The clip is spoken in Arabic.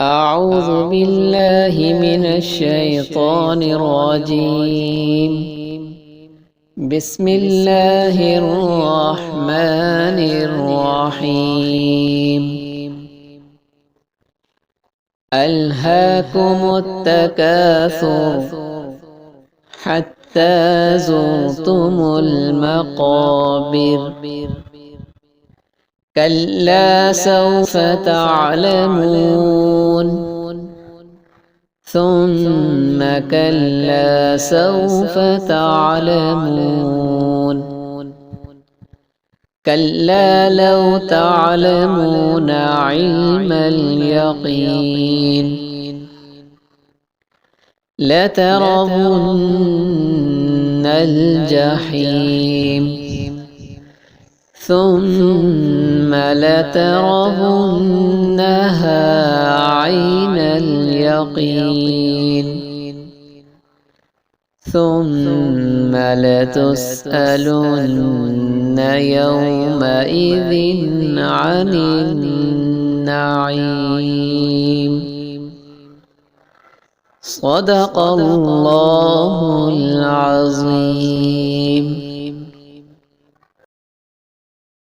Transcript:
أعوذ بالله من الشيطان الرجيم. بسم الله الرحمن الرحيم. ألهاكم التكاثر حتى زرتم المقابر. كلا سوف تعلمون ثم كلا سوف تعلمون. كلا لو تعلمون علم اليقين لترون الجحيم ثم لترونها عين اليقين ثم لتسألن يومئذ عن النعيم. صدق الله العظيم.